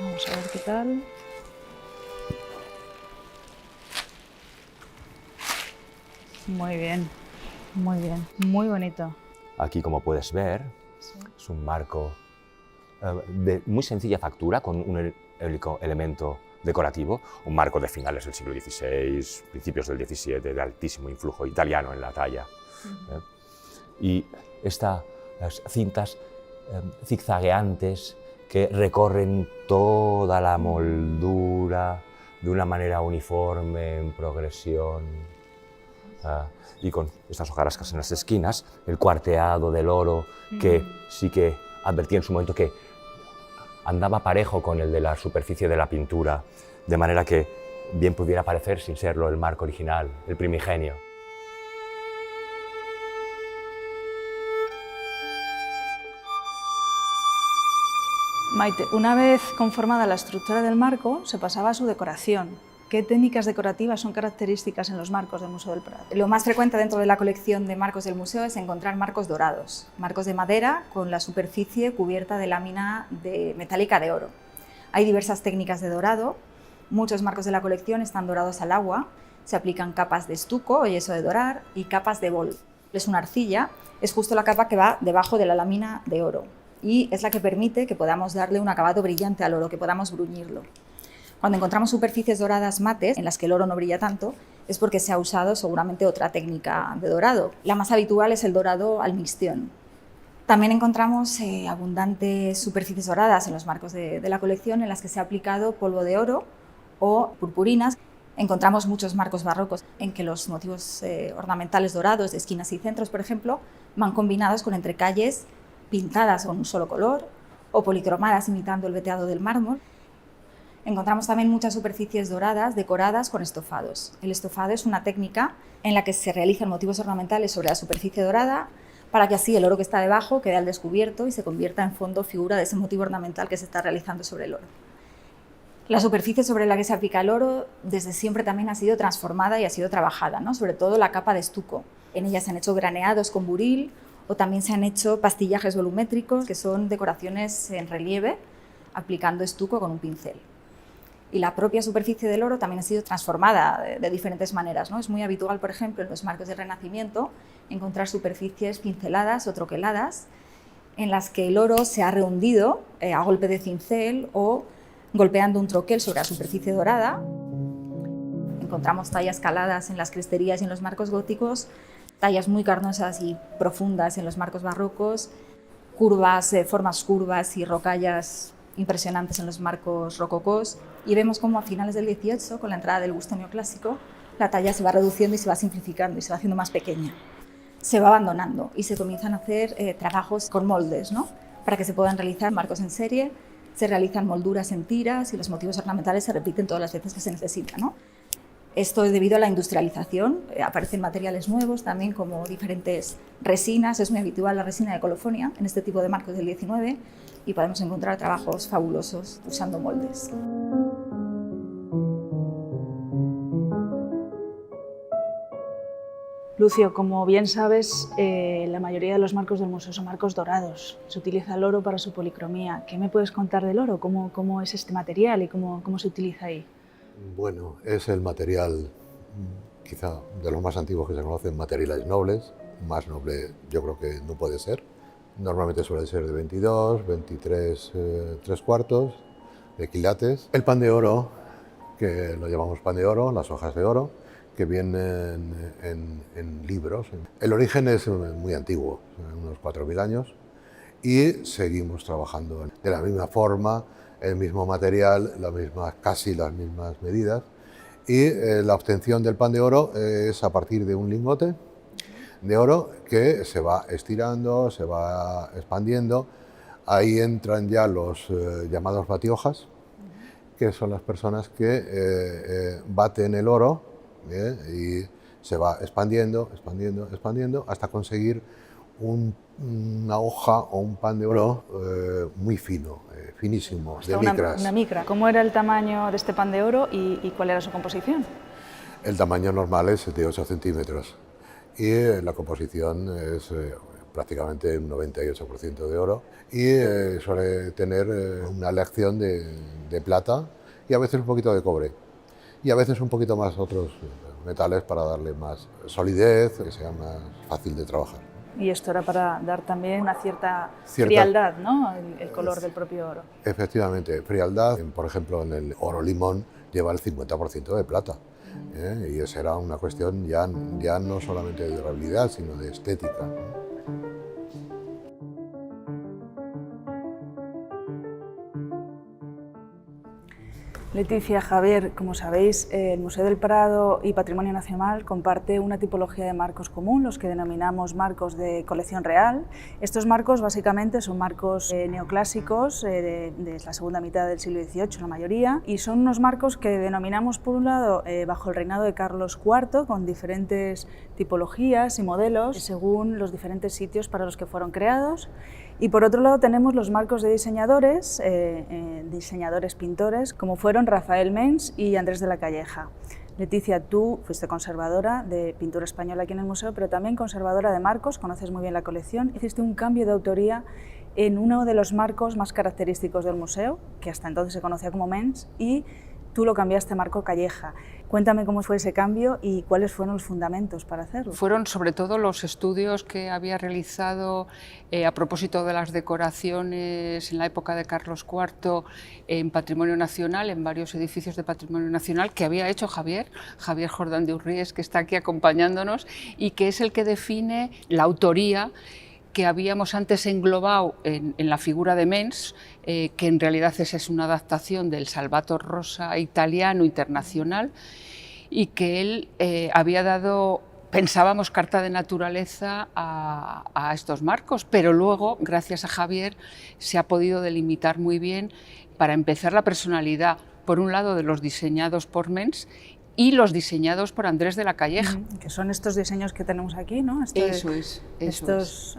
Vamos a ver qué tal. Muy bien, muy bien, muy bonito. Aquí, como puedes ver, sí, es un marco de muy sencilla factura con un único elemento decorativo, un marco de finales del siglo XVI, principios del XVII, de altísimo influjo italiano en la talla. Y estas cintas zigzagueantes que recorren toda la moldura de una manera uniforme, en progresión, y con estas hojarascas en las esquinas, el cuarteado del oro, que sí que advertí en su momento que andaba parejo con el de la superficie de la pintura, de manera que bien pudiera parecer, sin serlo, el marco original, el primigenio. Maite, una vez conformada la estructura del marco, se pasaba a su decoración. ¿Qué técnicas decorativas son características en los marcos del Museo del Prado? Lo más frecuente dentro de la colección de marcos del museo es encontrar marcos dorados, marcos de madera con la superficie cubierta de lámina metálica de oro. Hay diversas técnicas de dorado, muchos marcos de la colección están dorados al agua, se aplican capas de estuco o yeso de dorar y capas de bol. Es una arcilla, es justo la capa que va debajo de la lámina de oro y es la que permite que podamos darle un acabado brillante al oro, que podamos bruñirlo. Cuando encontramos superficies doradas mates, en las que el oro no brilla tanto, es porque se ha usado seguramente otra técnica de dorado. La más habitual es el dorado al mixtión. También encontramos abundantes superficies doradas en los marcos de la colección en las que se ha aplicado polvo de oro o purpurinas. Encontramos muchos marcos barrocos en que los motivos ornamentales dorados de esquinas y centros, por ejemplo, van combinados con entrecalles pintadas con un solo color o policromadas imitando el veteado del mármol. Encontramos también muchas superficies doradas decoradas con estofados. El estofado es una técnica en la que se realizan motivos ornamentales sobre la superficie dorada para que así el oro que está debajo quede al descubierto y se convierta en fondo figura de ese motivo ornamental que se está realizando sobre el oro. La superficie sobre la que se aplica el oro desde siempre también ha sido transformada y ha sido trabajada, ¿no? Sobre todo la capa de estuco. En ella se han hecho graneados con buril o también se han hecho pastillajes volumétricos, que son decoraciones en relieve aplicando estuco con un pincel. Y la propia superficie del oro también ha sido transformada de diferentes maneras, ¿no? Es muy habitual, por ejemplo, en los marcos del Renacimiento, encontrar superficies pinceladas o troqueladas en las que el oro se ha rehundido a golpe de cincel o golpeando un troquel sobre la superficie dorada. Encontramos tallas caladas en las cresterías y en los marcos góticos, tallas muy carnosas y profundas en los marcos barrocos, curvas, formas curvas y rocallas impresionantes en los marcos rococós, y vemos cómo a finales del 18, con la entrada del gusto neoclásico, la talla se va reduciendo y se va simplificando y se va haciendo más pequeña. Se va abandonando y se comienzan a hacer trabajos con moldes, ¿no? Para que se puedan realizar marcos en serie, se realizan molduras en tiras y los motivos ornamentales se repiten todas las veces que se necesita, ¿no? Esto es debido a la industrialización, aparecen materiales nuevos también como diferentes resinas, es muy habitual la resina de colofonia en este tipo de marcos del 19 y podemos encontrar trabajos fabulosos usando moldes. Lucio, como bien sabes, la mayoría de los marcos del museo son marcos dorados. Se utiliza el oro para su policromía. ¿Qué me puedes contar del oro? ¿Cómo es este material y cómo se utiliza ahí? Bueno, es el material quizá de los más antiguos que se conocen, materiales nobles. Más noble yo creo que no puede ser. Normalmente suele ser de 22, 23, 3/4 de quilates. El pan de oro, que lo llamamos pan de oro, las hojas de oro, que vienen en libros. El origen es muy antiguo, unos 4.000 años, y seguimos trabajando de la misma forma, el mismo material, casi las mismas medidas, y la obtención del pan de oro es a partir de un lingote de oro que se va estirando, se va expandiendo. Ahí entran ya los llamados batiojas, que son las personas que baten el oro y se va expandiendo, expandiendo, expandiendo hasta conseguir una hoja o un pan de oro muy fino, finísimo, de micras. Una micra. ¿Cómo era el tamaño de este pan de oro y cuál era su composición? El tamaño normal es de 8 centímetros y la composición es prácticamente un 98% de oro y suele tener una aleación de plata y a veces un poquito de cobre y a veces un poquito más otros metales para darle más solidez, que sea más fácil de trabajar. Y esto era para dar también una cierta frialdad, ¿no? El color del propio oro. Efectivamente, frialdad. Por ejemplo, en el oro limón lleva el 50% de plata. Y esa era una cuestión ya no solamente de durabilidad, sino de estética. Leticia, Javier, como sabéis, el Museo del Prado y Patrimonio Nacional comparte una tipología de marcos común, los que denominamos marcos de colección real. Estos marcos básicamente son marcos neoclásicos de la segunda mitad del siglo XVIII, la mayoría, y son unos marcos que denominamos por un lado bajo el reinado de Carlos IV, con diferentes tipologías y modelos según los diferentes sitios para los que fueron creados. Y por otro lado tenemos los marcos de diseñadores, pintores, como fueron fueron Rafael Mengs y Andrés de la Calleja. Leticia, tú fuiste conservadora de pintura española aquí en el museo, pero también conservadora de marcos, conoces muy bien la colección. Hiciste un cambio de autoría en uno de los marcos más característicos del museo, que hasta entonces se conocía como Mengs, y tú lo cambiaste a Marco Calleja. Cuéntame cómo fue ese cambio y cuáles fueron los fundamentos para hacerlo. Fueron sobre todo los estudios que había realizado a propósito de las decoraciones en la época de Carlos IV en Patrimonio Nacional, en varios edificios de Patrimonio Nacional, que había hecho Javier Jordán de Urries, que está aquí acompañándonos y que es el que define la autoría que habíamos antes englobado en la figura de Mengs, que en realidad es una adaptación del Salvator Rosa italiano internacional, y que él había dado, pensábamos, carta de naturaleza a estos marcos, pero luego, gracias a Javier, se ha podido delimitar muy bien, para empezar, la personalidad, por un lado, de los diseñados por Mengs, y los diseñados por Andrés de la Calleja. Que son estos diseños que tenemos aquí, ¿no? Estos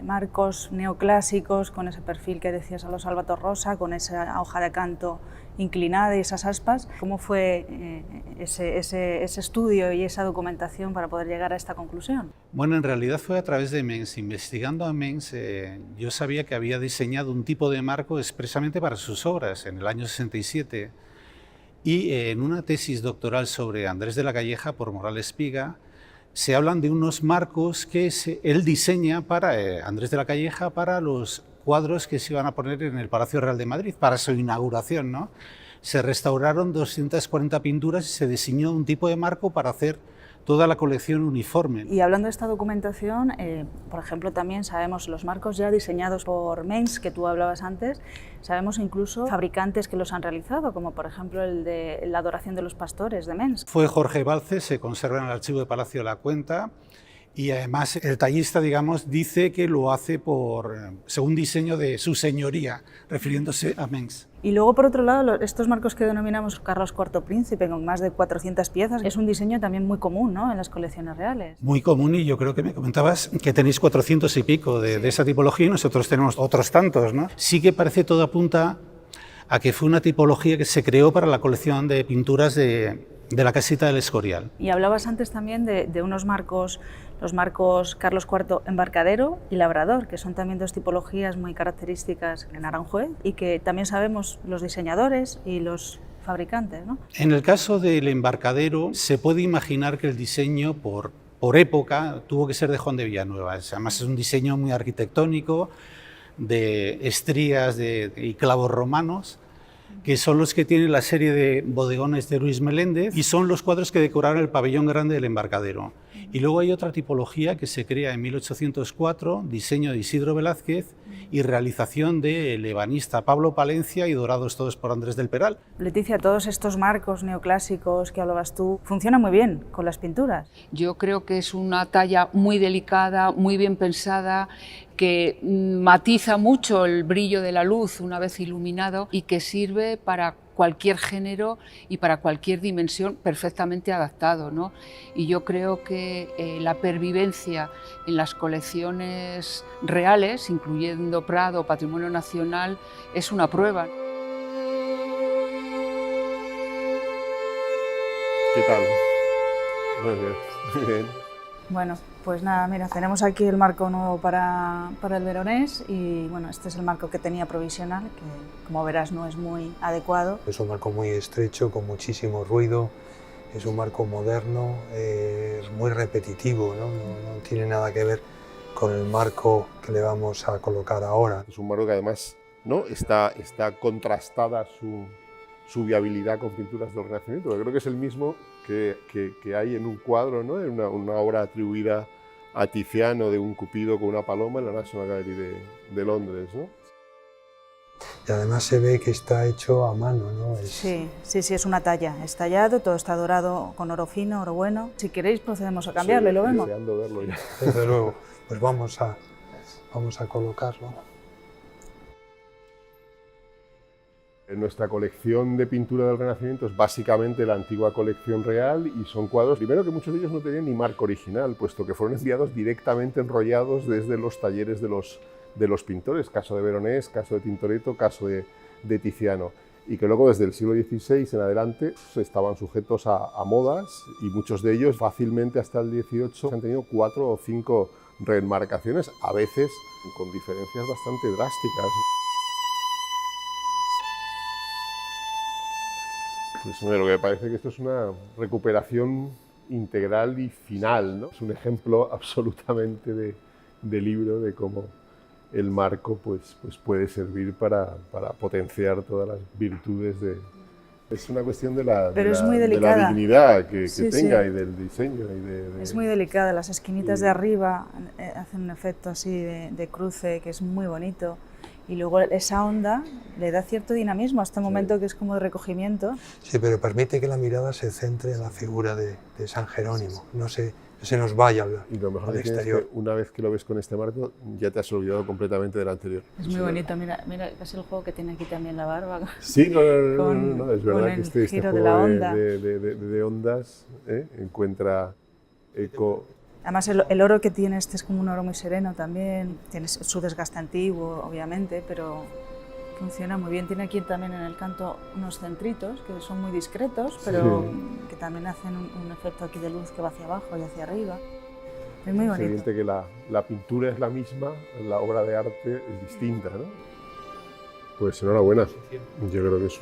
marcos neoclásicos con ese perfil que decías a los Salvator Rosa, con esa hoja de canto inclinada y esas aspas. ¿Cómo fue ese estudio y esa documentación para poder llegar a esta conclusión? Bueno, en realidad fue a través de Mengs. Investigando a Mengs, yo sabía que había diseñado un tipo de marco expresamente para sus obras en el año 67. Y en una tesis doctoral sobre Andrés de la Calleja por Morales Piga, se hablan de unos marcos que él diseña para Andrés de la Calleja para los cuadros que se iban a poner en el Palacio Real de Madrid, para su inauguración, ¿no? Se restauraron 240 pinturas y se diseñó un tipo de marco para hacer toda la colección uniforme. Y hablando de esta documentación, por ejemplo, también sabemos los marcos ya diseñados por Mengs, que tú hablabas antes, sabemos incluso fabricantes que los han realizado, como por ejemplo el de la Adoración de los Pastores de Mengs. Fue Jorge Balce, se conserva en el archivo de Palacio de la Cuenta, y además el tallista, digamos, dice que lo hace según diseño de su señoría, refiriéndose a Mengs. Y luego, por otro lado, estos marcos que denominamos Carlos IV Príncipe, con más de 400 piezas, es un diseño también muy común, ¿no?, en las colecciones reales. Muy común, y yo creo que me comentabas que tenéis 400 y pico de esa tipología, y nosotros tenemos otros tantos, ¿no? Sí que parece, todo apunta a que fue una tipología que se creó para la colección de pinturas de la casita del Escorial. Y hablabas antes también de unos marcos, los marcos Carlos IV Embarcadero y Labrador, que son también dos tipologías muy características en Aranjuez y que también sabemos los diseñadores y los fabricantes, ¿no? En el caso del Embarcadero, se puede imaginar que el diseño por época tuvo que ser de Juan de Villanueva. Además es un diseño muy arquitectónico, de estrías y clavos romanos, que son los que tienen la serie de bodegones de Luis Meléndez, y son los cuadros que decoraron el pabellón grande del Embarcadero. Y luego hay otra tipología que se crea en 1804, diseño de Isidro Velázquez y realización del ebanista Pablo Palencia, y dorados todos por Andrés del Peral. Leticia, todos estos marcos neoclásicos que hablabas tú funcionan muy bien con las pinturas. Yo creo que es una talla muy delicada, muy bien pensada, que matiza mucho el brillo de la luz una vez iluminado y que sirve para cualquier género y para cualquier dimensión, perfectamente adaptado, ¿no? Y yo creo que la pervivencia en las colecciones reales, incluyendo Prado, Patrimonio Nacional, es una prueba. ¿Qué tal? Muy bien, muy bien. Bueno, pues nada, mira, tenemos aquí el marco nuevo para el Veronés, y bueno, este es el marco que tenía provisional, que como verás no es muy adecuado. Es un marco muy estrecho, con muchísimo ruido, es un marco moderno, es muy repetitivo, ¿no? No tiene nada que ver con el marco que le vamos a colocar ahora. Es un marco que además, ¿no?, está contrastada su viabilidad con pinturas del Renacimiento. Yo creo que es el mismo que hay en un cuadro, ¿no?, en una obra atribuida a Tiziano de un cupido con una paloma en la National Gallery de Londres, ¿no? Y además se ve que está hecho a mano, ¿no? Sí, es una talla, es tallado, todo está dorado con oro fino, oro bueno. Si queréis procedemos a cambiarlo, y lo vemos. Deseando verlo ya. Desde luego, pues vamos a colocarlo. En nuestra colección de pintura del Renacimiento es básicamente la antigua colección real, y son cuadros, primero, que muchos de ellos no tenían ni marco original, puesto que fueron enviados directamente enrollados desde los talleres de los pintores, caso de Veronés, caso de Tintoretto, caso de Tiziano. y que luego desde el siglo XVI en adelante estaban sujetos a modas, y muchos de ellos fácilmente hasta el XVIII han tenido 4 o 5 reenmarcaciones, a veces con diferencias bastante drásticas. Pues lo que me parece que esto es una recuperación integral y final, ¿no? Es un ejemplo absolutamente de libro de cómo el marco pues puede servir para potenciar todas las virtudes de... Es una cuestión de la dignidad que tenga, y del diseño. Es muy delicada, las esquinitas de arriba hacen un efecto así de cruce que es muy bonito, y luego esa onda le da cierto dinamismo a este momento que es como de recogimiento. Sí, pero permite que la mirada se centre en la figura de San Jerónimo, no se nos vaya al exterior. Y lo mejor es que una vez que lo ves con este marco ya te has olvidado completamente del anterior. Es muy bonito, mira, es el juego que tiene aquí también la barba. Sí, no, es verdad que este giro juego de la onda. de ondas encuentra eco. Además el oro que tiene este es como un oro muy sereno también, tiene su desgaste antiguo obviamente, pero funciona muy bien. Tiene aquí también en el canto unos centritos que son muy discretos, pero que también hacen un efecto aquí de luz que va hacia abajo y hacia arriba. Es muy bonito. Es evidente que la pintura es la misma, la obra de arte es distinta, ¿no? Pues enhorabuena. Yo creo que es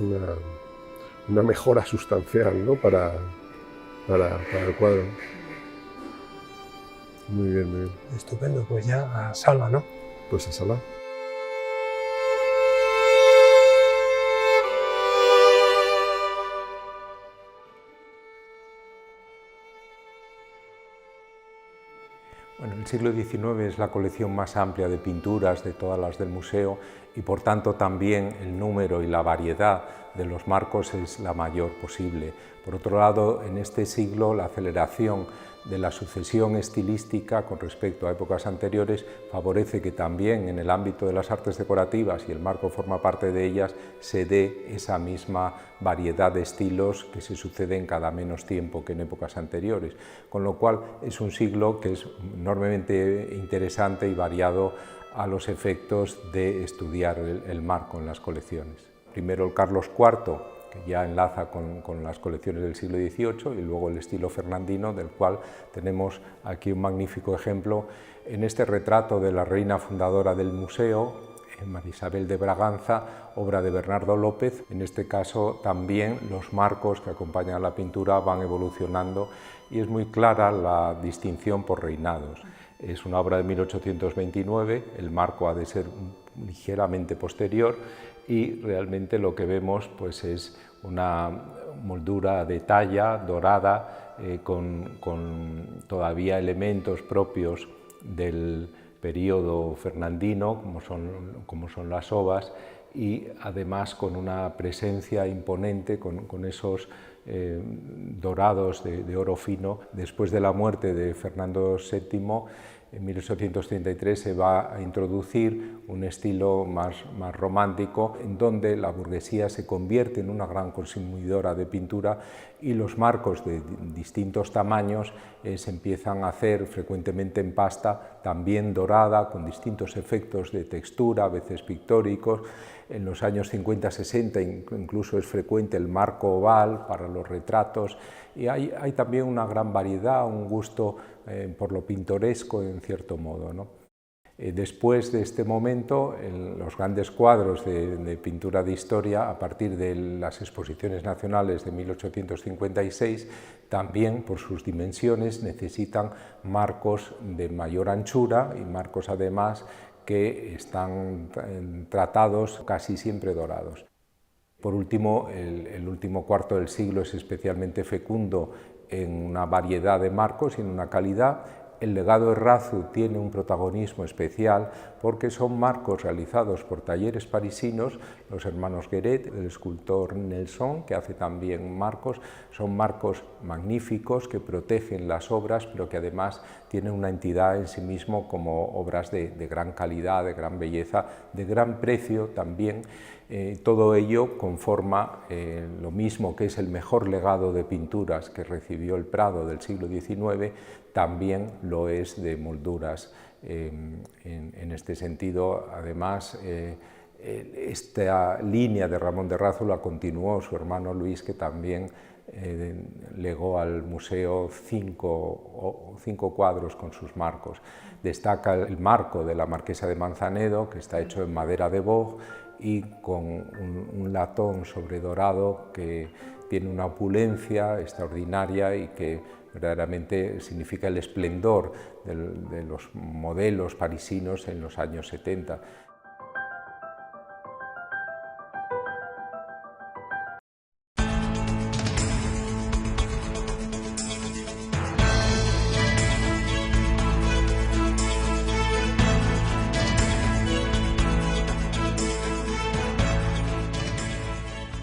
una mejora sustancial, ¿no? para el cuadro. Muy bien, muy bien. Estupendo, pues ya a sala, ¿no? Pues a sala. Bueno, el siglo XIX es la colección más amplia de pinturas de todas las del museo, y por tanto también el número y la variedad de los marcos es la mayor posible. Por otro lado, en este siglo la aceleración de la sucesión estilística con respecto a épocas anteriores favorece que también en el ámbito de las artes decorativas, y el marco forma parte de ellas, se dé esa misma variedad de estilos que se suceden cada menos tiempo que en épocas anteriores, con lo cual es un siglo que es enormemente interesante y variado a los efectos de estudiar el marco en las colecciones. Primero el Carlos IV, que ya enlaza con las colecciones del siglo XVIII, y luego el estilo fernandino, del cual tenemos aquí un magnífico ejemplo en este retrato de la reina fundadora del museo, María Isabel de Braganza, obra de Bernardo López. En este caso también los marcos que acompañan a la pintura van evolucionando y es muy clara la distinción por reinados. Es una obra de 1829, el marco ha de ser ligeramente posterior, y realmente lo que vemos pues es una moldura de talla dorada con todavía elementos propios del periodo fernandino, como son las ovas, y además con una presencia imponente, con esos dorados de oro fino. Después de la muerte de Fernando VII, en 1833 se va a introducir un estilo más romántico, en donde la burguesía se convierte en una gran consumidora de pintura, y los marcos de distintos tamaños se empiezan a hacer frecuentemente en pasta, también dorada, con distintos efectos de textura, a veces pictóricos. En los años 50-60 incluso es frecuente el marco oval para los retratos, y hay también una gran variedad, un gusto por lo pintoresco en cierto modo, ¿no? Después de este momento, en los grandes cuadros de pintura de historia, a partir de las exposiciones nacionales de 1856, también por sus dimensiones necesitan marcos de mayor anchura, y marcos además que están tratados casi siempre dorados. Por último, el último cuarto del siglo es especialmente fecundo en una variedad de marcos y en una calidad. El legado Errázuriz tiene un protagonismo especial porque son marcos realizados por talleres parisinos, los hermanos Guéret, el escultor Nelson, que hace también marcos. Son marcos magníficos que protegen las obras, pero que además tienen una entidad en sí mismo como obras de gran calidad, de gran belleza, de gran precio también. Todo ello conforma lo mismo que es el mejor legado de pinturas que recibió el Prado del siglo XIX, también lo es de molduras. En este sentido, además, Esta línea de Ramón de Razo la continuó su hermano Luis, que también legó al museo 5 cuadros con sus marcos. Destaca el marco de la Marquesa de Manzanedo, que está hecho en madera de boj y con un latón sobredorado que tiene una opulencia extraordinaria y que verdaderamente significa el esplendor de los modelos parisinos en los años 70.